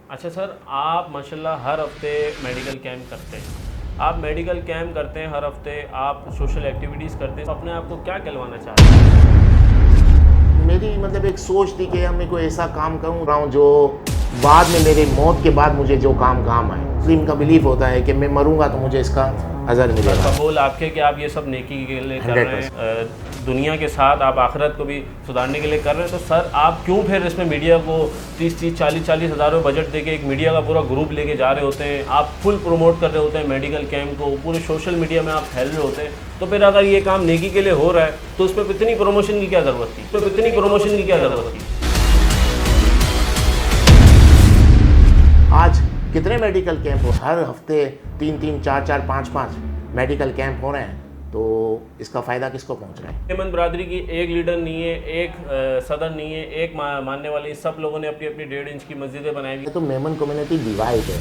अच्छा सर, आप माशाल्लाह हर हफ्ते मेडिकल कैंप करते हैं। आप मेडिकल कैंप करते हैं हर हफ्ते, आप सोशल एक्टिविटीज़ करते हैं, तो अपने आप को क्या कहलवाना चाहते हैं? मेरी मतलब एक सोच थी कि यार मैं कोई ऐसा काम करूँ रहा हूँ जो बाद में मेरे मौत के बाद मुझे जो काम आए। मुस्लिम का बिलीफ होता है कि मैं मरूंगा तो मुझे इसका अजर मिलेगा। कबूल आपके कि आप ये सब नेकी के लिए कर रहे हैं, 100%। दुनिया के साथ आप आखिरत को भी सुधारने के लिए कर रहे हैं, तो सर आप क्यों फिर इसमें मीडिया को 30-30, 40-40 हज़ारों बजट देके एक मीडिया का पूरा ग्रुप लेके जा रहे होते हैं, आप फुल प्रमोट कर रहे होते हैं मेडिकल कैंप को, पूरे सोशल मीडिया में आप फैल रहे होते हैं, तो फिर अगर ये काम नेकी के लिए हो रहा है तो उसमें इतनी प्रमोशन की क्या ज़रूरत थी? तो इतनी प्रमोशन की क्या ज़रूरत थी? आज कितने मेडिकल कैंप हो, हर हफ्ते 3-3, 4-4, 5-5 मेडिकल कैंप हो रहे हैं, तो इसका फ़ायदा किसको पहुंच रहा है? मेमन बरादरी की एक लीडर नहीं है, एक सदर नहीं है, एक मानने वाले, सब लोगों ने अपनी अपनी 1.5 इंच की मस्जिदें बनाई हुई। तो मेमन कम्युनिटी डिवाइड है।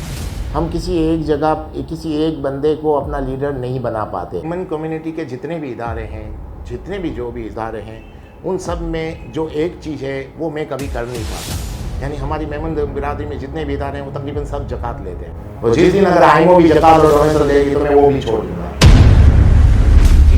हम किसी एक जगह किसी एक बंदे को अपना लीडर नहीं बना पाते। मेमन कम्युनिटी के जितने भी इदारे हैं, जितने भी जो भी इदारे हैं, उन सब में जो एक चीज़ है वो मैं कभी कर नहीं पाता। यानी हमारी मेमन बिरादरी में जितने भी इदारे हैं वो तकरीबन सब ज़कात लेते हैं, और जिस दिन अगर आइमो भी ज़कात और डोनेशन देगी तो मैं वो भी छोड़ दूँगा।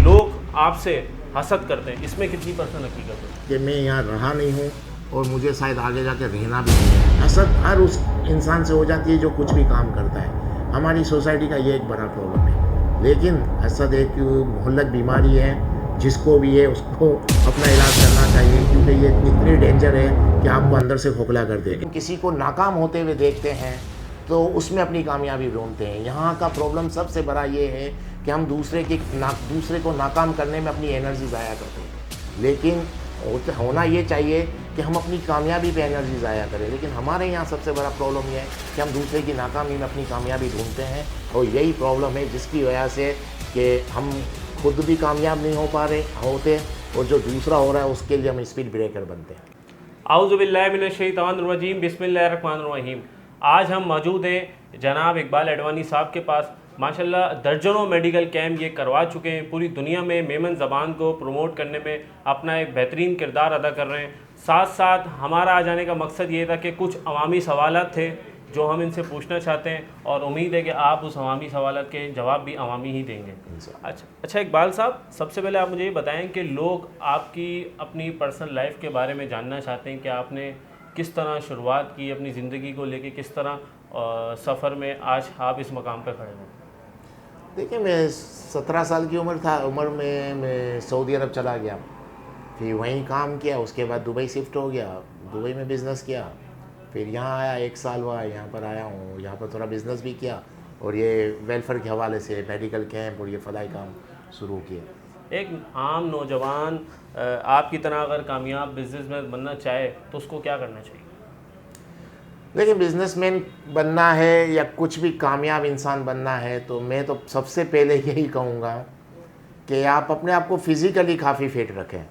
लोग आपसे हसद करते हैं, इसमें कितनी % हकीकत है? कि मैं यहाँ रहा नहीं हूँ और मुझे शायद आगे जाके रहना भी नहीं है। हसद हर उस इंसान से हो जाती है जो कुछ भी काम करता है। हमारी सोसाइटी का ये एक बड़ा प्रॉब्लम है। लेकिन हसद एक मुहल्लक बीमारी है, जिसको भी है उसको अपना इलाज करना चाहिए, क्योंकि ये इतनी डेंजर है कि आपको अंदर से खोखला कर देगी। किसी को नाकाम होते हुए देखते हैं तो उसमें अपनी कामयाबी ढूंढते हैं। यहाँ का प्रॉब्लम सबसे बड़ा ये है कि हम दूसरे को नाकाम करने में अपनी एनर्जी ज़ाया करते हैं। लेकिन होना ये चाहिए कि हम अपनी कामयाबी पे एनर्जी ज़ाया करें। लेकिन हमारे यहाँ सबसे बड़ा प्रॉब्लम ये है कि हम दूसरे की नाकामी में अपनी कामयाबी ढूंढते हैं, और यही प्रॉब्लम है जिसकी वजह से कि हम खुद भी कामयाब नहीं हो पा रहे होते, और जो दूसरा हो रहा है उसके लिए हम स्पीड ब्रेकर बनते हैं। आउज़ुबिल्लाहि मिनश्शैतानिर्रजीम, बिस्मिल्लाहिर्रहमानिर्रहीम। आज हम मौजूद हैं जनाब इकबाल अडवाणी साहब के पास। माशाल्लाह दर्जनों मेडिकल कैंप ये करवा चुके हैं, पूरी दुनिया में मेमन ज़बान को प्रमोट करने में अपना एक बेहतरीन किरदार अदा कर रहे हैं। साथ साथ हमारा आ जाने का मकसद ये था कि कुछ अवामी सवालात थे जो हम इनसे पूछना चाहते हैं, और उम्मीद है कि आप उस अवामी सवालात के जवाब भी अवामी ही देंगे। अच्छा इकबाल साहब, सबसे पहले आप मुझे ये बताएं कि लोग आपकी अपनी पर्सनल लाइफ के बारे में जानना चाहते हैं कि आपने किस तरह शुरुआत की अपनी ज़िंदगी को लेके, किस तरह सफ़र में आज आप इस मकाम पर खड़े हैं। देखिए, मैं 17 साल की उम्र में मैं सऊदी अरब चला गया, फिर वहीं काम किया, उसके बाद दुबई शिफ्ट हो गया, दुबई में बिज़नेस किया, फिर यहाँ आया, 1 साल हुआ यहाँ पर आया हूँ, यहाँ पर थोड़ा बिज़नेस भी किया, और ये वेलफेयर के हवाले से मेडिकल कैंप और ये फलाई काम शुरू किया। एक आम नौजवान आपकी तरह अगर कामयाब बिजनेसमैन बनना चाहे तो उसको क्या करना चाहिए? लेकिन बिजनेसमैन बनना है या कुछ भी कामयाब इंसान बनना है, तो मैं तो सबसे पहले यही कहूँगा कि आप अपने आप को फिज़िकली काफ़ी फिट रखें,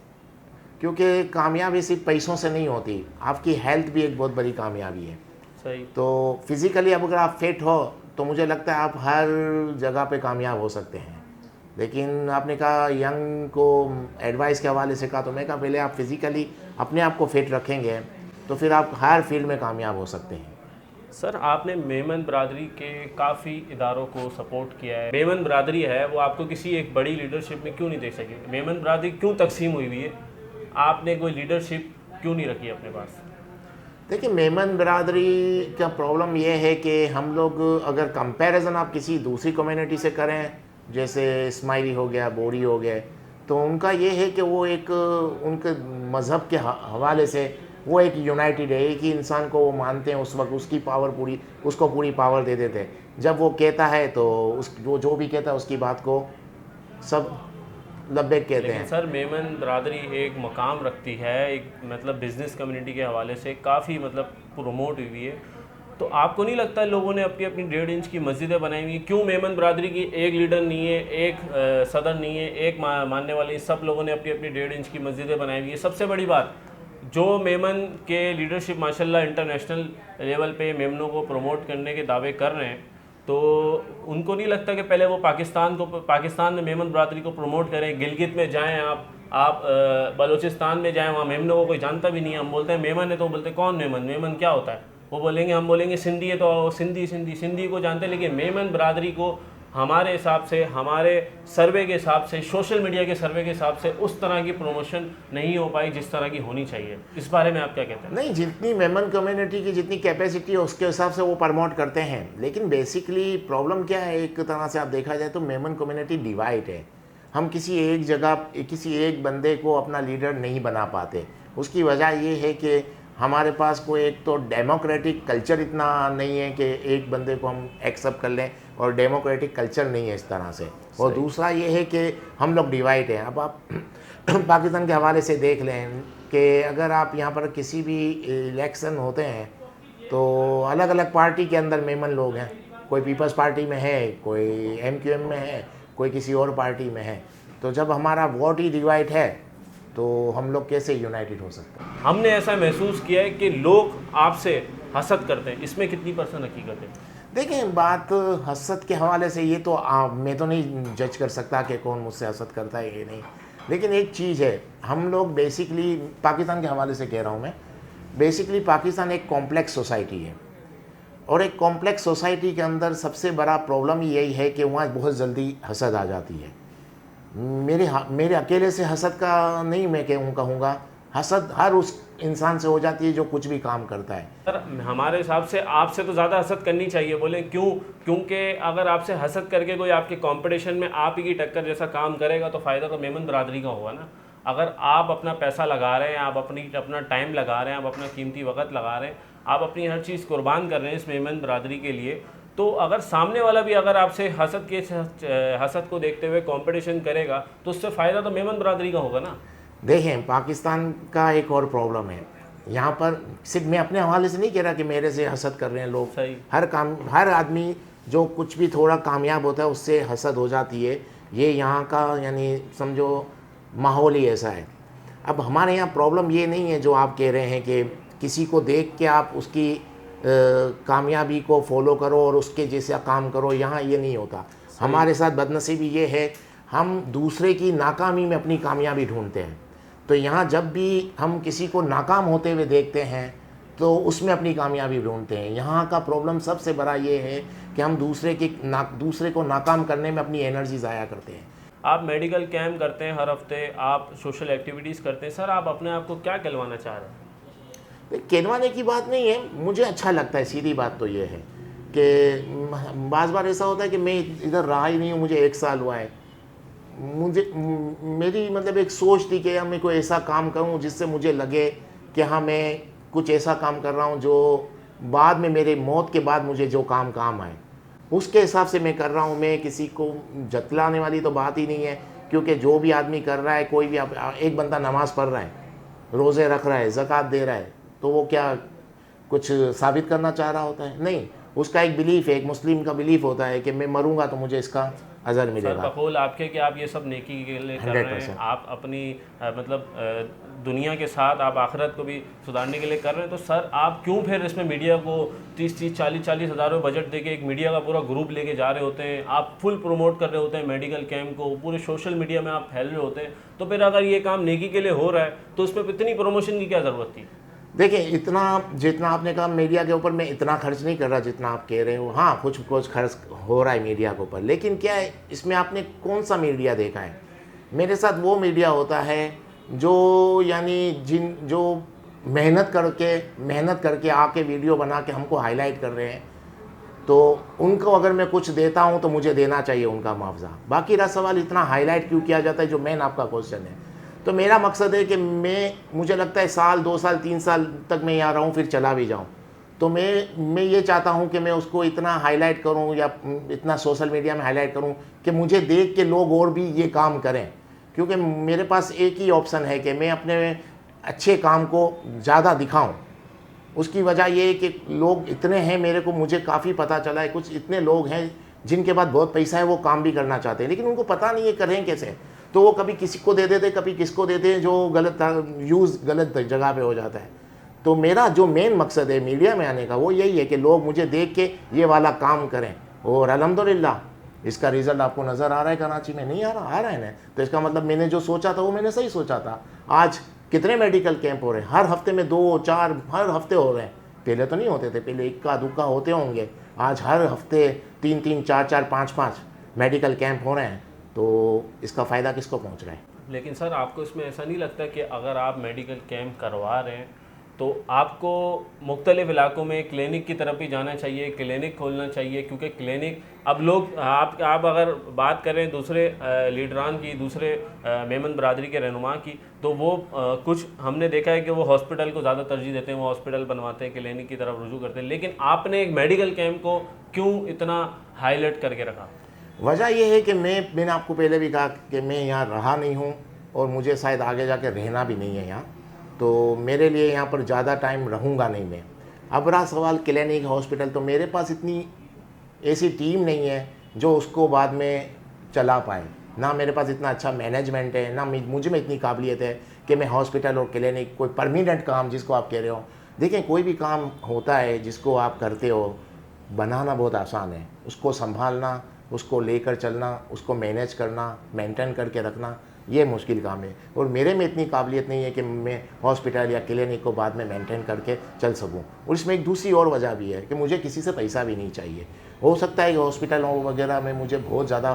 क्योंकि कामयाबी सिर्फ पैसों से नहीं होती, आपकी हेल्थ भी एक बहुत बड़ी कामयाबी है। सही। तो फिज़िकली अब अगर आप फिट हो तो मुझे लगता है आप हर जगह पे कामयाब हो सकते हैं। लेकिन आपने कहा यंग को एडवाइस के हवाले से कहा, तो मैं कहा पहले आप फिज़िकली अपने आप को फिट रखेंगे तो फिर आप हर फील्ड में कामयाब हो सकते हैं। सर, आपने मेमन बरादरी के काफ़ी इदारों को सपोर्ट किया है। मेमन बरादरी है वो आपको किसी एक बड़ी लीडरशिप में क्यों नहीं देख सकी? मेमन बरादरी क्यों तकसीम हुई हुई है? आपने कोई लीडरशिप क्यों नहीं रखी अपने पास? देखिए, मेमन बिरादरी का प्रॉब्लम ये है कि हम लोग अगर कंपैरिजन आप किसी दूसरी कम्युनिटी से करें, जैसे इस्माइली हो गया, बोरी हो गए, तो उनका ये है कि वो एक उनके मज़हब के हवाले से वो एक यूनाइटेड है, एक ही इंसान को वो मानते हैं, उस वक्त उसको पूरी पावर दे देते हैं। जब वो कहता है तो वो जो भी कहता है उसकी बात को सब लब्बैक कहते हैं। सर, मेमन बरादरी एक मकाम रखती है, एक मतलब बिज़नेस कम्युनिटी के हवाले से काफ़ी मतलब प्रमोट हुई है, तो आपको नहीं लगता लोगों ने अपनी अपनी 1.5 इंच की मस्जिदें बनाई हुई? क्यों मेमन बरादरी की एक लीडर नहीं है, एक सदर नहीं है, एक मानने वाले, सब लोगों ने अपनी अपनी 1.5 इंच की मस्जिदें बनाई हुई है? सबसे बड़ी बात, जो मेमन के लीडरशिप माशाल्लाह इंटरनेशनल लेवल पे मेमनों को प्रमोट करने के दावे कर रहे हैं, तो उनको नहीं लगता कि पहले वो पाकिस्तान में मेमन बरादरी को प्रमोट करें? गिलगित में जाएं आप बलूचिस्तान में जाएं, वहाँ मेमनों को कोई जानता भी नहीं है। हम बोलते हैं मेमन है तो बोलते हैं कौन मेमन, मेमन क्या होता है? वो बोलेंगे, हम बोलेंगे सिंधी है तो सिंधी सिंधी सिंधी को जानते हैं, लेकिन मेमन बरादरी को हमारे हिसाब से, हमारे सर्वे के हिसाब से, सोशल मीडिया के सर्वे के हिसाब से उस तरह की प्रमोशन नहीं हो पाई जिस तरह की होनी चाहिए। इस बारे में आप क्या कहते हैं? नहीं, जितनी मेमन कम्युनिटी की जितनी कैपेसिटी है उसके हिसाब से वो प्रमोट करते हैं, लेकिन बेसिकली प्रॉब्लम क्या है, एक तरह से आप देखा जाए तो मेमन कम्युनिटी डिवाइड है। हम किसी एक जगह किसी एक बंदे को अपना लीडर नहीं बना पाते। उसकी वजह ये है कि हमारे पास कोई एक तो डेमोक्रेटिक कल्चर इतना नहीं है कि एक बंदे को हम एक्सेप्ट कर लें, और डेमोक्रेटिक कल्चर नहीं है इस तरह से। और दूसरा ये है कि हम लोग डिवाइड हैं। अब आप पाकिस्तान के हवाले से देख लें कि अगर आप यहाँ पर किसी भी इलेक्शन होते हैं तो अलग अलग पार्टी के अंदर मेमन लोग हैं। कोई पीपल्स पार्टी में है, कोई MQM में है, कोई किसी और पार्टी में है। तो जब हमारा वोट ही डिवाइड है तो हम लोग कैसे यूनाइटेड हो सकते हैं? हमने ऐसा महसूस किया है कि लोग आपसे हसद करते हैं, इसमें कितनी % हकीकत है? देखें, बात हसद के हवाले से ये तो मैं तो नहीं जज कर सकता कि कौन मुझसे हसद करता है ये नहीं, लेकिन एक चीज़ है, हम लोग बेसिकली पाकिस्तान के हवाले से कह रहा हूँ मैं, बेसिकली पाकिस्तान एक कॉम्प्लेक्स सोसाइटी है, और एक कॉम्प्लेक्स सोसाइटी के अंदर सबसे बड़ा प्रॉब्लम यही है कि वहाँ बहुत जल्दी हसद आ जाती है। मेरे अकेले से हसद का नहीं मैं कहूँगा, हसद हर उस इंसान से हो जाती है जो कुछ भी काम करता है। सर, हमारे हिसाब से आपसे तो ज़्यादा हसद करनी चाहिए। बोले क्यों? क्योंकि अगर आपसे हसद करके कोई आपके कंपटीशन में आप ही की टक्कर जैसा काम करेगा तो फ़ायदा तो मेमन बरादरी का होगा ना। अगर आप अपना पैसा लगा रहे हैं, आप अपना टाइम लगा रहे हैं, आप अपना कीमती वक्त लगा रहे हैं, आप अपनी हर चीज़ कुर्बान कर रहे हैं इस मेमन बरादरी के लिए, तो अगर सामने वाला भी अगर आपसे हसद को देखते हुए कंपटीशन करेगा तो उससे फ़ायदा तो मेमन बरादरी का होगा ना। देखें, पाकिस्तान का एक और प्रॉब्लम है यहाँ पर, सिर्फ मैं अपने हवाले से नहीं कह रहा कि मेरे से हसद कर रहे हैं लोग। सही। हर आदमी जो कुछ भी थोड़ा कामयाब होता है उससे हसद हो जाती है। ये यहाँ का यानी समझो माहौल ही ऐसा है। अब हमारे यहाँ प्रॉब्लम ये नहीं है जो आप कह रहे हैं कि किसी को देख के आप उसकी कामयाबी को फॉलो करो और उसके जैसा काम करो, यहाँ ये नहीं होता। हमारे साथ बदनसीबी ये है, हम दूसरे की नाकामी में अपनी कामयाबी ढूंढते हैं। तो यहाँ जब भी हम किसी को नाकाम होते हुए देखते हैं तो उसमें अपनी कामयाबी ढूंढते हैं। यहाँ का प्रॉब्लम सबसे बड़ा ये है कि हम दूसरे को नाकाम करने में अपनी एनर्जी ज़ाया करते हैं। आप मेडिकल कैंप करते हैं हर हफ्ते, आप सोशल एक्टिविटीज़ करते हैं, सर आप अपने आप को क्या कहलवाना चाह रहे हैं? कहलवाने की बात नहीं है, मुझे अच्छा लगता है। सीधी बात तो ये है कि बाज़ बार ऐसा होता है कि मैं इधर रहा ही नहीं हूँ, मुझे 1 साल हुआ है। मेरी मतलब एक सोच थी कि यार मैं कोई ऐसा काम करूं जिससे मुझे लगे कि हाँ मैं कुछ ऐसा काम कर रहा हूं जो बाद में मेरे मौत के बाद मुझे जो काम आए, उसके हिसाब से मैं कर रहा हूं। मैं किसी को जतलाने वाली तो बात ही नहीं है, क्योंकि जो भी आदमी कर रहा है, कोई भी एक बंदा नमाज़ पढ़ रहा है, रोज़े रख रहा है, ज़कात दे रहा है, तो वो क्या कुछ साबित करना चाह रहा होता है? नहीं, उसका एक बिलीफ है, एक मुस्लिम का बिलीफ होता है कि मैं मरूंगा तो मुझे इसका अजर मिलेगा। सर कबूल आपके कि आप ये सब नेकी के लिए कर रहे हैं, आप अपनी दुनिया के साथ आप आखिरत को भी सुधारने के लिए कर रहे हैं, तो सर आप क्यों फिर इसमें मीडिया को 30-30, 40-40 हज़ारों बजट देके एक मीडिया का पूरा ग्रुप लेके जा रहे होते हैं, आप फुल प्रमोट कर रहे होते हैं मेडिकल कैंप को, पूरे सोशल मीडिया में आप फैल रहे होते हैं, तो फिर अगर ये काम नेकी के लिए हो रहा है तो उसमें इतनी प्रमोशन की क्या ज़रूरत थी? देखिए, जितना आपने कहा मीडिया के ऊपर, मैं इतना खर्च नहीं कर रहा जितना आप कह रहे हो। हाँ, कुछ खर्च हो रहा है मीडिया के ऊपर, लेकिन क्या है, इसमें आपने कौन सा मीडिया देखा है? मेरे साथ वो मीडिया होता है जो जो मेहनत करके आके वीडियो बना के हमको हाईलाइट कर रहे हैं, तो उनको अगर मैं कुछ देता हूँ तो मुझे देना चाहिए उनका मुआवजा। बाकी रहा सवाल इतना हाईलाइट क्यों किया जाता है, जो मेन आपका क्वेश्चन है। तो मेरा मकसद है कि मुझे लगता है 1 साल 2 साल 3 साल तक मैं यहाँ रहूँ, फिर चला भी जाऊँ। तो मैं ये चाहता हूँ कि मैं उसको इतना हाईलाइट करूँ या इतना सोशल मीडिया में हाईलाइट करूँ कि मुझे देख के लोग और भी ये काम करें, क्योंकि मेरे पास एक ही ऑप्शन है कि मैं अपने अच्छे काम को ज़्यादा दिखाऊँ। उसकी वजह ये है कि लोग इतने हैं, मुझे काफ़ी पता चला है, कुछ इतने लोग हैं जिनके पास बहुत पैसा है, वो काम भी करना चाहते हैं, लेकिन उनको पता नहीं है करें कैसे। तो वो कभी किसी को दे देते, कभी किसको देते हैं, जो गलत जगह पे हो जाता है। तो मेरा जो मेन मकसद है मीडिया में आने का, वो यही है कि लोग मुझे देख के ये वाला काम करें। और अल्हम्दुलिल्लाह इसका रिज़ल्ट आपको नज़र आ रहा है। कराची में नहीं आ रहा है ना, तो इसका मतलब मैंने जो सोचा था वो मैंने सही सोचा था। आज कितने मेडिकल कैंप हो रहे हैं, हर हफ्ते में 2-4 हर हफ्ते हो रहे हैं। पहले तो नहीं होते थे, पहले इक्का दुक्का होते होंगे, आज हर हफ्ते 3-3, 4-4, 5-5 मेडिकल कैंप हो रहे हैं, तो इसका फ़ायदा किसको पहुंच रहा है? लेकिन सर आपको इसमें ऐसा नहीं लगता कि अगर आप मेडिकल कैंप करवा रहे हैं तो आपको मुख्तलिफ़ इलाकों में क्लिनिक की तरफ ही जाना चाहिए, क्लिनिक खोलना चाहिए? क्योंकि क्लिनिक अब लोग आप अगर बात करें दूसरे लीडरान की, दूसरे मेमन बरादरी के रहनुमा की, तो वो कुछ हमने देखा है कि वो हॉस्पिटल को ज़्यादा तरजीह देते हैं, वो हॉस्पिटल बनवाते हैं, क्लिनिक की तरफ रुजू करते हैं। लेकिन आपने एक मेडिकल कैंप को क्यों इतना हाईलाइट करके रखा? वजह यह है कि मैंने आपको पहले भी कहा कि मैं यहाँ रहा नहीं हूँ और मुझे शायद आगे जाके रहना भी नहीं है यहाँ, तो मेरे लिए यहाँ पर ज़्यादा टाइम रहूँगा नहीं मैं। अब रहा सवाल क्लिनिक हॉस्पिटल, तो मेरे पास इतनी ऐसी टीम नहीं है जो उसको बाद में चला पाए, ना मेरे पास इतना अच्छा मैनेजमेंट है, ना मुझे में इतनी काबिलियत है कि मैं हॉस्पिटल और क्लिनिक कोई परमानेंट काम जिसको आप कह रहे हो। देखिए कोई भी काम होता है जिसको आप करते हो, बनाना बहुत आसान है, उसको संभालना, उसको लेकर चलना, उसको मैनेज करना, मेंटेन करके रखना, ये मुश्किल काम है। और मेरे में इतनी काबिलियत नहीं है कि मैं हॉस्पिटल या क्लिनिक को बाद में मेंटेन करके चल सकूं। और इसमें एक दूसरी और वजह भी है कि मुझे किसी से पैसा भी नहीं चाहिए। हो सकता है कि हॉस्पिटलों वगैरह में मुझे बहुत ज़्यादा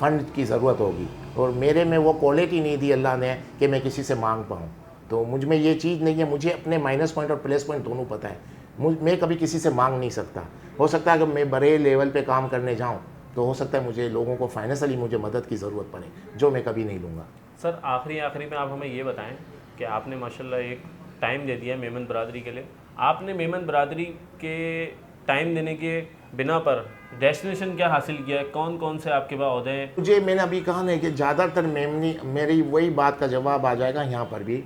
फंड की ज़रूरत होगी और मेरे में वो क्वालिटी नहीं दी अल्लाह ने कि मैं किसी से मांग पाऊँ, तो मुझ में ये चीज़ नहीं है। मुझे अपने माइनस पॉइंट और प्लस पॉइंट दोनों पता है। मैं कभी किसी से मांग नहीं सकता। हो सकता है कि मैं बड़े लेवल पे काम करने जाऊं तो हो सकता है मुझे लोगों को फाइनेंशियली मुझे मदद की ज़रूरत पड़े, जो मैं कभी नहीं लूँगा। सर आखिरी में आप हमें ये बताएं कि आपने माशाल्लाह एक टाइम दे दिया मेमन बरादरी के लिए। आपने मेमन बरादरी के टाइम देने के बिना पर डेस्टिनेशन क्या हासिल किया है? कौन कौन से आपके पास ओहदे हैं? मैंने अभी कहा ना कि ज़्यादातर मेरी वही बात का जवाब आ जाएगा यहाँ पर भी।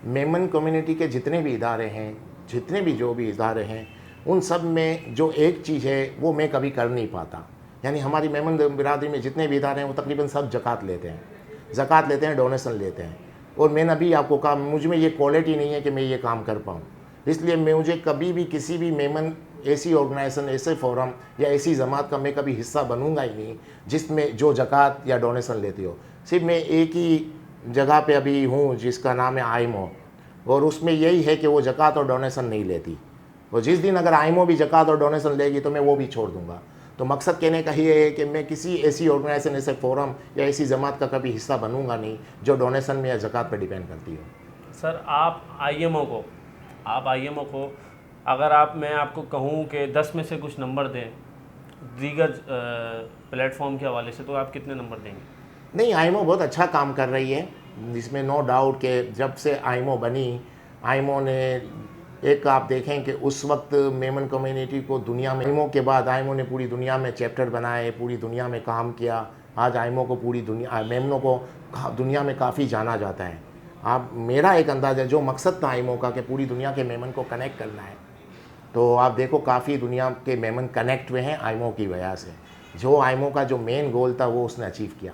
मेमन कम्युनिटी के जितने भी इदारे हैं, जितने भी जो भी इदारे हैं, उन सब में जो एक चीज़ है वो मैं कभी कर नहीं पाता। यानी हमारी मेमन बिरादरी में जितने भी इदारे हैं वो तकरीबन सब ज़कात लेते हैं, डोनेशन लेते हैं। और मैंने अभी आपको कहा मुझ में ये क्वालिटी नहीं है कि मैं ये काम कर पाऊँ, इसलिए मुझे कभी भी किसी भी मेमन ऐसी ऑर्गेनाइजेशन, ऐसे फोरम या ऐसी जमात का मैं कभी हिस्सा बनूंगा ही नहीं जिसमें जो ज़कात या डोनेशन लेती हो। सिर्फ मैं एक ही जगह पे अभी हूँ जिसका नाम है आइमो, और उसमें यही है कि वो ज़कात और डोनेशन नहीं लेती। और जिस दिन अगर आइमो भी ज़कात और डोनेशन लेगी तो मैं वो भी छोड़ दूँगा। तो मकसद कहने का ये है कि मैं किसी ऐसी ऑर्गेनाइजेशन, ऐसे फोरम या ऐसी जमात का कभी हिस्सा बनूंगा नहीं जो डोनेशन में या ज़कात पर डिपेंड करती हो। सर आप आईएमओ को अगर मैं आपको कहूँ कि 10 में से कुछ नंबर दें दीगर प्लेटफॉर्म के हवाले से, तो आप कितने नंबर देंगे? नहीं, आईमो बहुत अच्छा काम कर रही है, जिसमें नो डाउट कि जब से आईमो बनी, आईमो ने एक आप देखें कि उस वक्त मेमन कम्युनिटी को दुनिया में, आईमो के बाद आईमो ने पूरी दुनिया में चैप्टर बनाए, पूरी दुनिया में काम किया। आज आईमो को पूरी दुनिया, मेमनों को दुनिया में काफ़ी जाना जाता है। आप मेरा एक अंदाज़ है, जो मकसद था आईमो का कि पूरी दुनिया के मेमन को कनेक्ट करना है, तो आप देखो काफ़ी दुनिया के मेमन कनेक्ट हुए हैं आईमो की वजह से। जो आईमो का जो मेन गोल था वो उसने अचीव किया।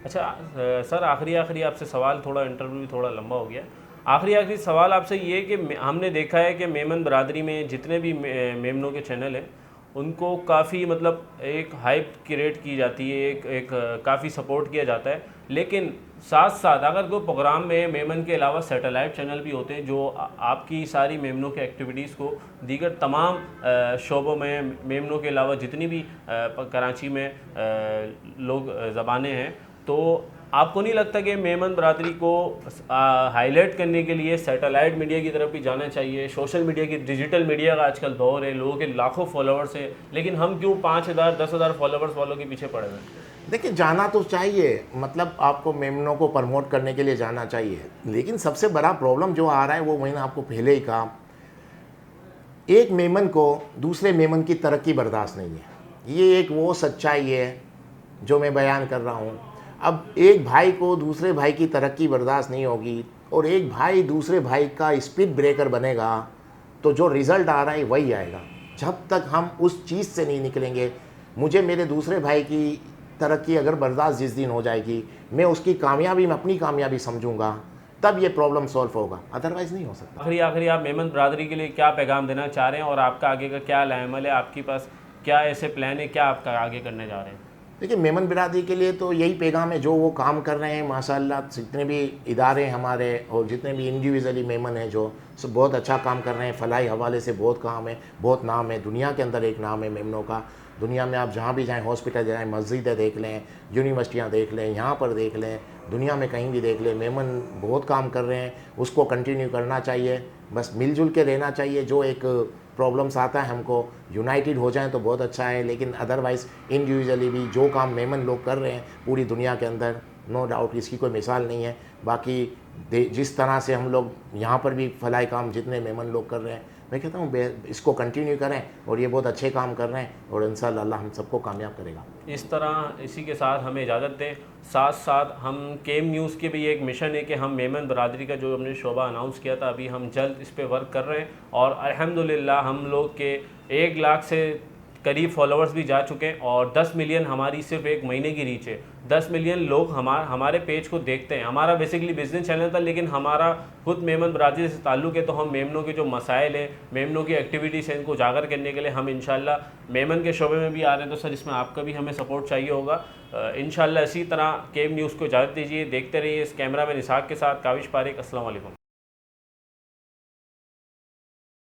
अच्छा सर आखिरी आपसे सवाल, थोड़ा इंटरव्यू भी थोड़ा लंबा हो गया। आखिरी सवाल आपसे ये कि हमने देखा है कि मेमन बरादरी में जितने भी मेमनों के चैनल हैं उनको काफ़ी मतलब एक हाइप क्रिएट की जाती है, एक काफ़ी सपोर्ट किया जाता है। लेकिन साथ साथ अगर कोई प्रोग्राम में मेमन के अलावा सैटेलाइट चैनल भी होते हैं जो आपकी सारी मेमनों के एक्टिविटीज़ को दीगर तमाम शोबों में, मेमनों के अलावा जितनी भी कराची में लोग ज़बानें हैं, तो आपको नहीं लगता कि मेमन बरादरी को हाईलाइट करने के लिए सैटेलाइट मीडिया की तरफ भी जाना चाहिए? सोशल मीडिया की, डिजिटल मीडिया का आजकल दौर है, लोगों के लाखों फॉलोअर्स हैं, लेकिन हम क्यों 5,000 10,000 फॉलोअर्स वालों के पीछे पड़े हुए हैं? देखिए, जाना तो चाहिए, मतलब आपको मेमनों को प्रमोट करने के लिए जाना चाहिए, लेकिन सबसे बड़ा प्रॉब्लम जो आ रहा है वो मैंने आपको पहले ही कहा, एक मेमन को दूसरे मेमन की तरक्की बर्दाश्त नहीं है। ये एक वो सच्चाई है जो मैं बयान कर रहा हूँ। अब एक भाई को दूसरे भाई की तरक्की बर्दाश्त नहीं होगी और एक भाई दूसरे भाई का स्पीड ब्रेकर बनेगा तो जो रिज़ल्ट आ रहा है वही आएगा। जब तक हम उस चीज़ से नहीं निकलेंगे, मुझे मेरे दूसरे भाई की तरक्की अगर बर्दाश्त जिस दिन हो जाएगी, मैं उसकी कामयाबी में अपनी कामयाबी समझूंगा, तब ये प्रॉब्लम सॉल्व होगा, अदरवाइज़ नहीं हो सकता। आखिरी आप मेमन बरादरी के लिए क्या पैगाम देना चाह रहे हैं और आपका आगे का क्या अमल है? आपके पास क्या ऐसे प्लान है, क्या आपका आगे करने जा रहे हैं? देखिए मेमन बिरादरी के लिए तो यही पैगाम है, जो वो काम कर रहे हैं माशाल्लाह, जितने भी इदारे हैं हमारे और जितने भी इंडिविजुअली मेमन हैं जो सब बहुत अच्छा काम कर रहे हैं। फलाही हवाले से बहुत काम है, बहुत नाम है, दुनिया के अंदर एक नाम है मेमनों का। दुनिया में आप जहाँ भी जाएँ, हॉस्पिटल जाएँ, मस्जिदें देख लें, यूनिवर्सिटियाँ देख लें, यहाँ पर देख लें, दुनिया में कहीं भी देख लें, मेमन बहुत काम कर रहे हैं। उसको कंटिन्यू करना चाहिए, बस मिलजुल के रहना चाहिए। जो एक प्रॉब्लम्स आता है हमको यूनाइटेड हो जाएं तो बहुत अच्छा है, लेकिन अदरवाइज़ इंडिविजुअली भी जो काम मेमन लोग कर रहे हैं पूरी दुनिया के अंदर, नो डाउट इसकी कोई मिसाल नहीं है। बाकी जिस तरह से हम लोग यहाँ पर भी फलाई काम जितने मेमन लोग कर रहे हैं, मैं कहता हूँ इसको कंटिन्यू करें और ये बहुत अच्छे काम कर रहे हैं और इंशाअल्लाह अल्लाह हम सबको कामयाब करेगा। इस तरह इसी के साथ हमें इजाज़त दें। साथ साथ हम केम न्यूज़ के भी एक मिशन है कि हम मेमन बरादरी का जो हमने शोबा अनाउंस किया था, अभी हम जल्द इस पे वर्क कर रहे हैं और अल्हम्दुलिल्लाह हम लोग के 1 लाख से करीब फॉलोअर्स भी जा चुके हैं और 10 मिलियन हमारी सिर्फ एक महीने की रीच है। 10 मिलियन लोग हमारे पेज को देखते हैं। हमारा बेसिकली बिजनेस चैनल था, लेकिन हमारा खुद मेमन बरादरी से ताल्लुक़ है, तो हम मेमनों के जो मसाइल हैं, मेमनों की एक्टिविटीज़ हैं, इनको उजागर करने के लिए हम इंशाल्लाह मेमन के शोबे में भी आ रहे हैं। तो सर इसमें आपका भी हमें सपोर्ट चाहिए होगा। इंशाल्लाह इसी तरह केम न्यूज़ को इजाज़त दीजिए। देखते रहिए। इस कैमरा मैन इसहाक के साथ काविश पारिक। अस्सलाम वालेकुम।